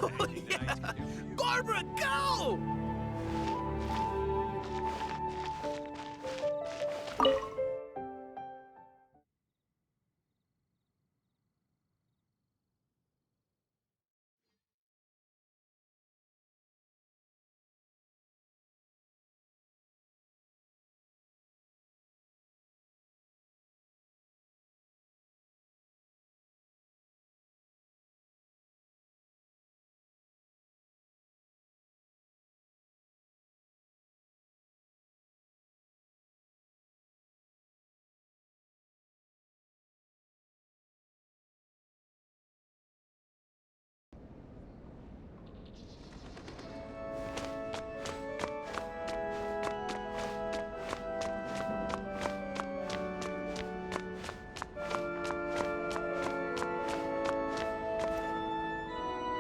Oh, yeah! Barbara, go!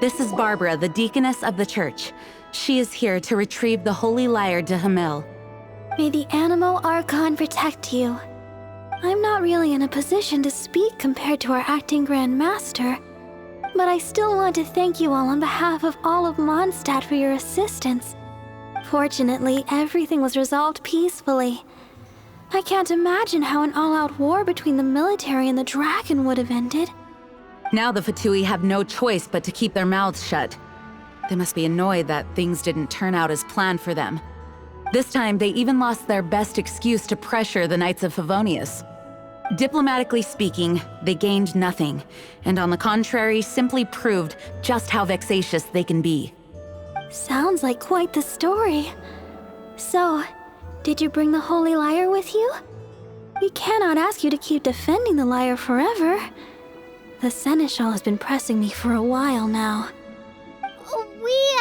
This is Barbara, the deaconess of the church. She is here to retrieve the holy lyre de Hamil. May the Animo Archon protect you. I'm not really in a position to speak compared to our acting Grand Master, but I still want to thank you all on behalf of all of Mondstadt for your assistance. Fortunately, everything was resolved peacefully. I can't imagine how an all-out war between the military and the dragon would have ended. Now the Fatui have no choice but to keep their mouths shut. They must be annoyed that things didn't turn out as planned for them. This time, they even lost their best excuse to pressure the Knights of Favonius. Diplomatically speaking, they gained nothing, and on the contrary, simply proved just how vexatious they can be. Sounds like quite the story. So, did you bring the holy lyre with you? We cannot ask you to keep defending the lyre forever. The Seneschal has been pressing me for a while now. We,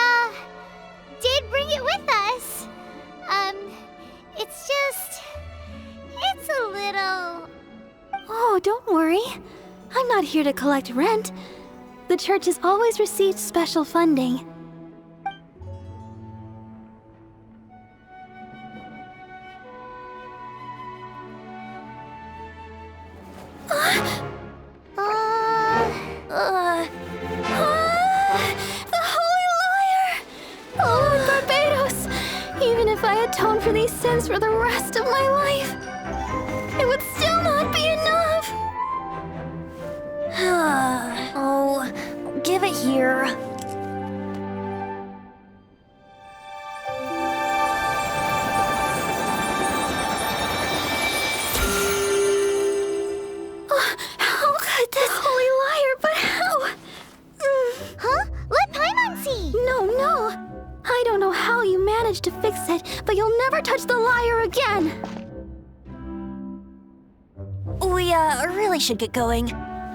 did bring it with us. It's a little... Oh, don't worry. I'm not here to collect rent. The church has always received special funding. The Holy Lyre! Oh, Lord Barbados! Even if I atone for these sins for the rest of my life, it would still not be enough! Oh, give it here. How could this Holy Lyre, but how? Huh? Let Paimon see! No. I don't know how you managed to fix it, but you'll never touch the lyre again! We, really should get going.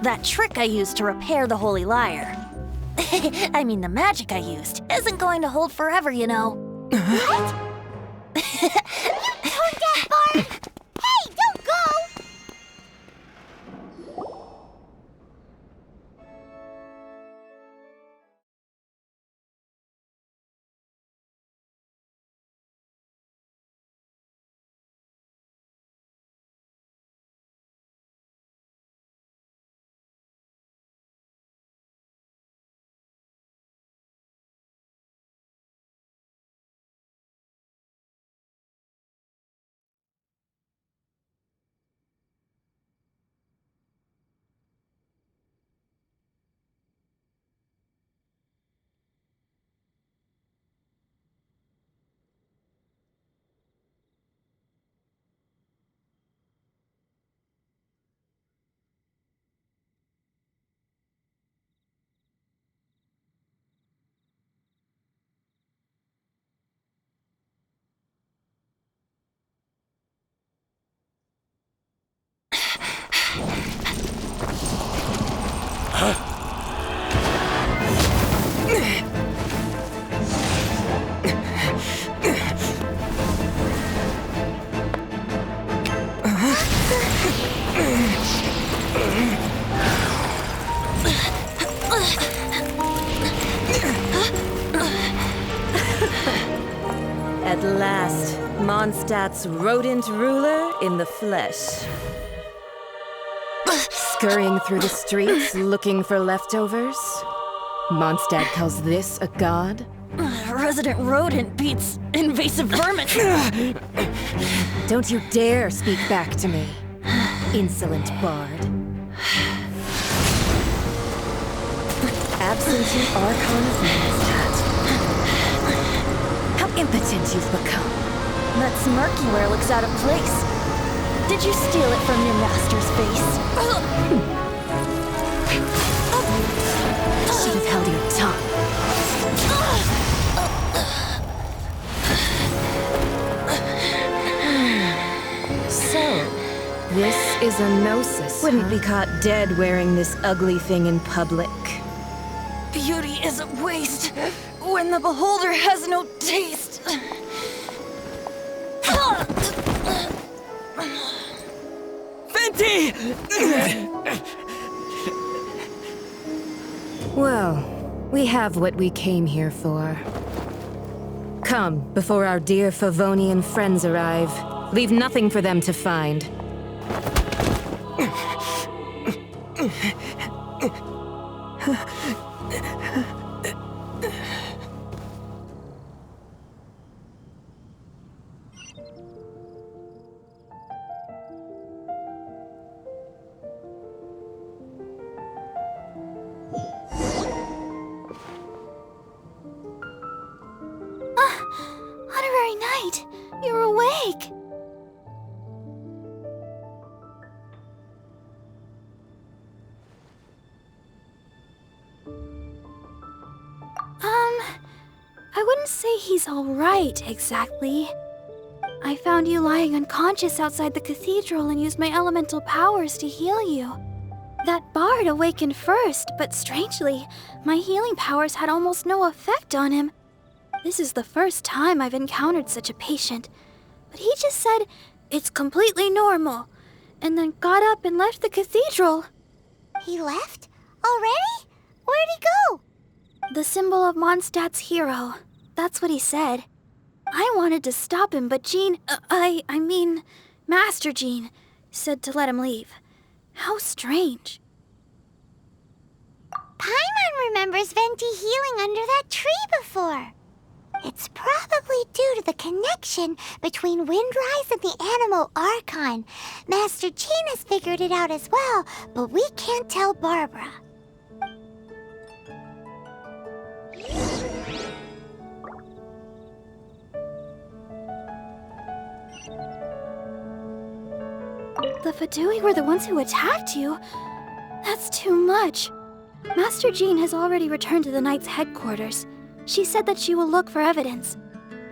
That trick I used to repair the Holy Lyre. I mean, the magic I used isn't going to hold forever, you know. What? You toned deaf, Barb! Hey, don't go! At last, Mondstadt's rodent ruler in the flesh. Scurrying through the streets looking for leftovers? Mondstadt calls this a god? Resident rodent beats invasive vermin. Don't you dare speak back to me, insolent bard. Absentee Archon of Mondstadt. How impotent you've become. That smirky wear looks out of place. Did you steal it from your master's face? Should have held your tongue. So, this is a gnosis. Wouldn't be caught dead wearing this ugly thing in public. Beauty is a waste when the beholder has no taste. Venti! Well, we have what we came here for. Come, before our dear Favonian friends arrive. Leave nothing for them to find. Honorary Knight, you're awake. I wouldn't say he's all right, exactly. I found you lying unconscious outside the cathedral and used my elemental powers to heal you. That bard awakened first, but strangely, my healing powers had almost no effect on him. This is the first time I've encountered such a patient, but he just said, "It's completely normal," and then got up and left the cathedral. He left? Already? Where'd he go? The symbol of Mondstadt's hero. That's what he said. I wanted to stop him, but Master Jean, said to let him leave. How strange. Paimon remembers Venti healing under that tree before. It's probably due to the connection between Windrise and the Animal Archon. Master Jean has figured it out as well, but we can't tell Barbara. The Fatui were the ones who attacked you? That's too much. Master Jean has already returned to the Knight's headquarters. She said that she will look for evidence.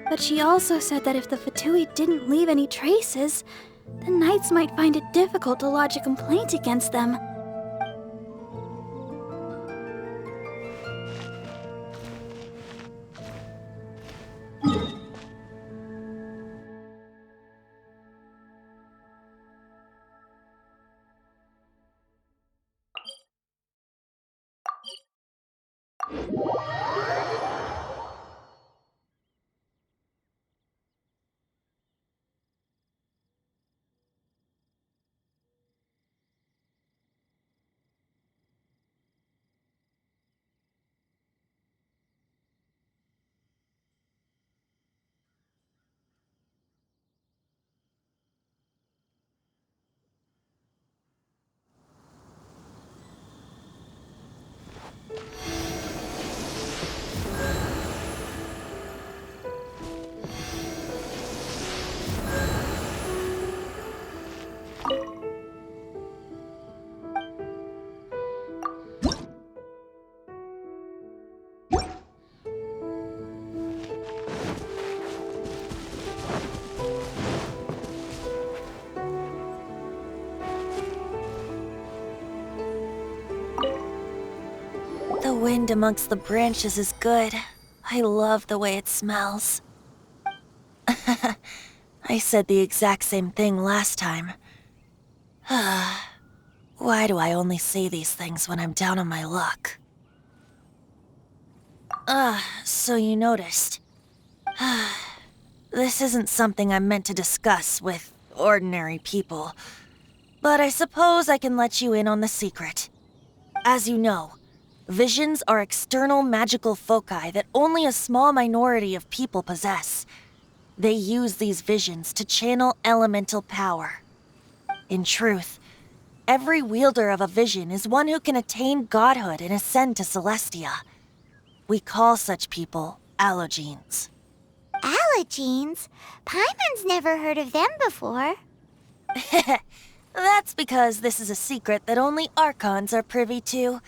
But she also said that if the Fatui didn't leave any traces, the Knights might find it difficult to lodge a complaint against them. wind amongst the branches is good. I love the way it smells. I said the exact same thing last time. Why do I only say these things when I'm down on my luck? So you noticed. This isn't something I'm meant to discuss with ordinary people, but I suppose I can let you in on the secret. As you know, visions are external magical foci that only a small minority of people possess. They use these visions to channel elemental power. In truth, every wielder of a vision is one who can attain godhood and ascend to Celestia. We call such people allogenes. Allogenes? Paimon's never heard of them before. That's because this is a secret that only Archons are privy to.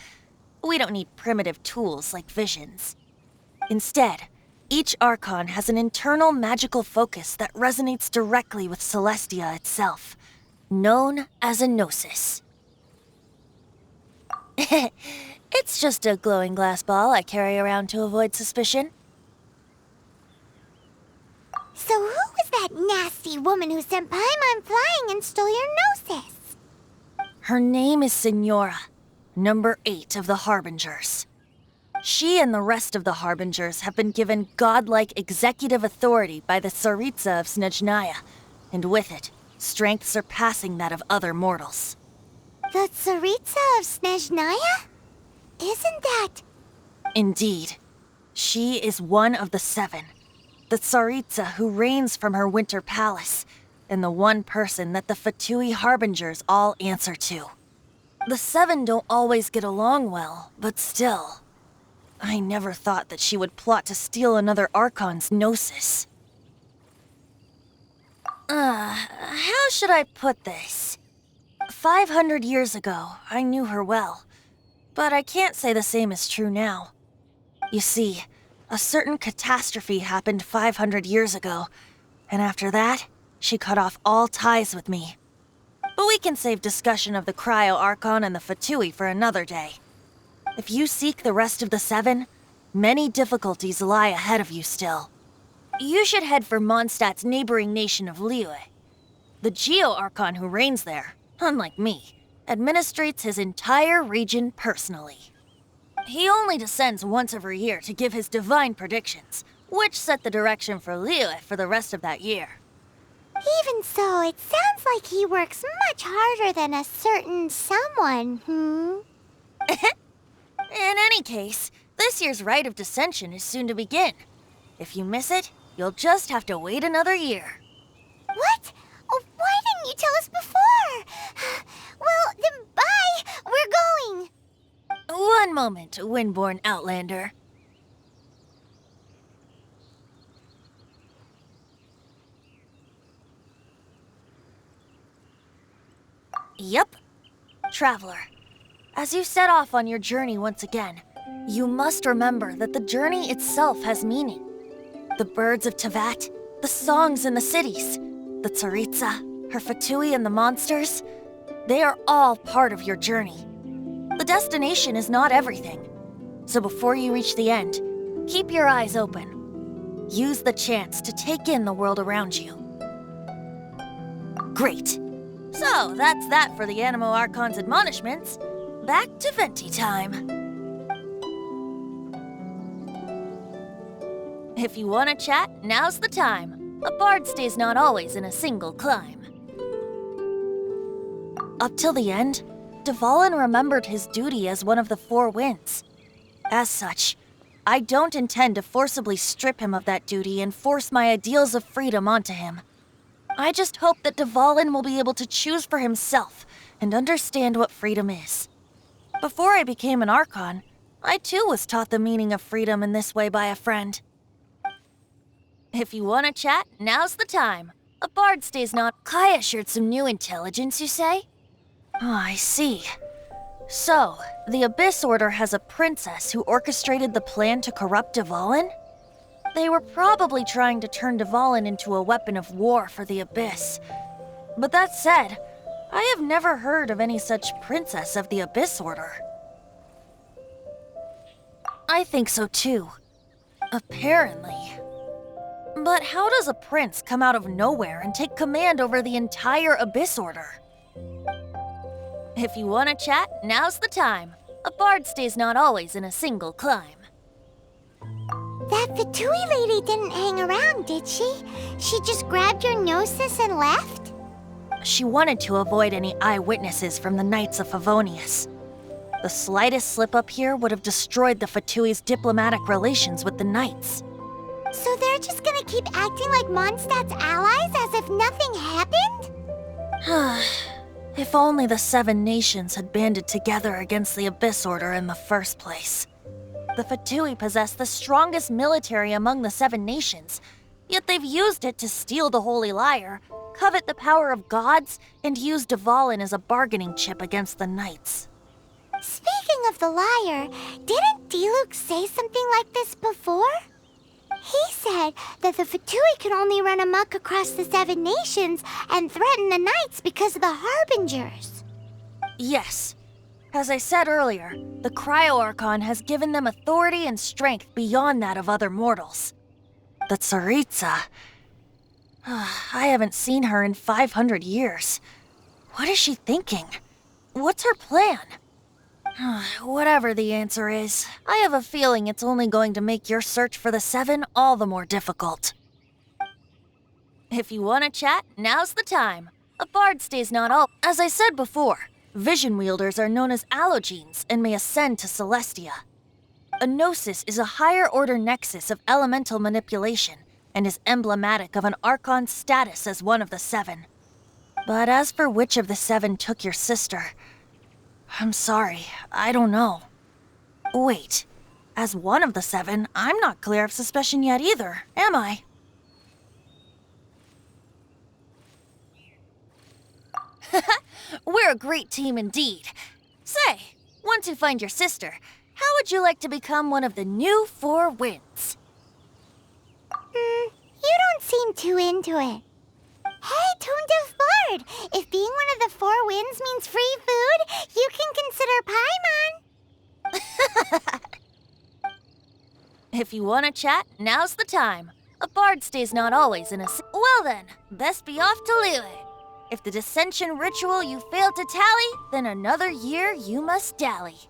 We don't need primitive tools like visions. Instead, each Archon has an internal magical focus that resonates directly with Celestia itself, known as a gnosis. It's just a glowing glass ball I carry around to avoid suspicion. So who was that nasty woman who sent Paimon flying and stole your gnosis? Her name is Signora, number 8 of the Harbingers. She and the rest of the Harbingers have been given godlike executive authority by the Tsaritsa of Snezhnaya, and with it, strength surpassing that of other mortals. The Tsaritsa of Snezhnaya? Isn't that... Indeed. She is one of the 7, the Tsaritsa who reigns from her winter palace, and the one person that the Fatui Harbingers all answer to. The 7 don't always get along well, but still. I never thought that she would plot to steal another Archon's gnosis. How should I put this? 500 years ago, I knew her well, but I can't say the same is true now. You see, a certain catastrophe happened 500 years ago, and after that, she cut off all ties with me. But we can save discussion of the Cryo Archon and the Fatui for another day. If you seek the rest of the 7, many difficulties lie ahead of you still. You should head for Mondstadt's neighboring nation of Liyue. The Geo Archon who reigns there, unlike me, administrates his entire region personally. He only descends once every year to give his divine predictions, which set the direction for Liyue for the rest of that year. Even so, it sounds like he works much harder than a certain someone, In any case, this year's Rite of Descension is soon to begin. If you miss it, you'll just have to wait another year. What? Oh, why didn't you tell us before? Well, then bye! We're going! One moment, Windborn Outlander. Yep. Traveler, as you set off on your journey once again, you must remember that the journey itself has meaning. The birds of Tevat, the songs in the cities, the Tsaritsa, her Fatui and the monsters, they are all part of your journey. The destination is not everything. So before you reach the end, keep your eyes open. Use the chance to take in the world around you. Great. So, that's that for the Animo Archon's admonishments. Back to Venti time. If you want to chat, now's the time. A bard stays not always in a single climb. Up till the end, Dvalin remembered his duty as one of the 4 winds. As such, I don't intend to forcibly strip him of that duty and force my ideals of freedom onto him. I just hope that Dvalin will be able to choose for himself and understand what freedom is. Before I became an Archon, I too was taught the meaning of freedom in this way by a friend. If you want to chat, now's the time. A bard stays not... Kaya shared some new intelligence, you say? Oh, I see. So, the Abyss Order has a princess who orchestrated the plan to corrupt Dvalin? They were probably trying to turn Dvalin into a weapon of war for the Abyss. But that said, I have never heard of any such princess of the Abyss Order. I think so too. Apparently. But how does a prince come out of nowhere and take command over the entire Abyss Order? If you want to chat, now's the time. A bard stays not always in a single climb. That Fatui lady didn't hang around, did she? She just grabbed your gnosis and left? She wanted to avoid any eyewitnesses from the Knights of Favonius. The slightest slip-up here would have destroyed the Fatui's diplomatic relations with the Knights. So they're just gonna keep acting like Mondstadt's allies as if nothing happened? If only the Seven Nations had banded together against the Abyss Order in the first place. The Fatui possess the strongest military among the Seven Nations, yet they've used it to steal the Holy Lyre, covet the power of gods, and use Dvalin as a bargaining chip against the Knights. Speaking of the lyre, didn't Diluc say something like this before? He said that the Fatui can only run amok across the Seven Nations and threaten the Knights because of the Harbingers. Yes. As I said earlier, the Cryo-Archon has given them authority and strength beyond that of other mortals. The Tsaritsa... I haven't seen her in 500 years. What is she thinking? What's her plan? Whatever the answer is, I have a feeling it's only going to make your search for the Seven all the more difficult. If you want to chat, now's the time. A bard stays not all. As I said before, vision wielders are known as allogenes and may ascend to Celestia. A gnosis is a higher order nexus of elemental manipulation and is emblematic of an Archon's status as one of the Seven. But as for which of the Seven took your sister, I'm sorry, I don't know. Wait, as one of the Seven, I'm not clear of suspicion yet either, am I? We're a great team indeed. Say, once you find your sister, how would you like to become one of the new Four Winds? You don't seem too into it. Hey, Toon-Diff Bard! If being one of the Four Winds means free food, you can consider Paimon. If you want to chat, now's the time. A bard stays not always in a... Well then, best be off to Liyue. If the dissension ritual you failed to tally, then another year you must dally.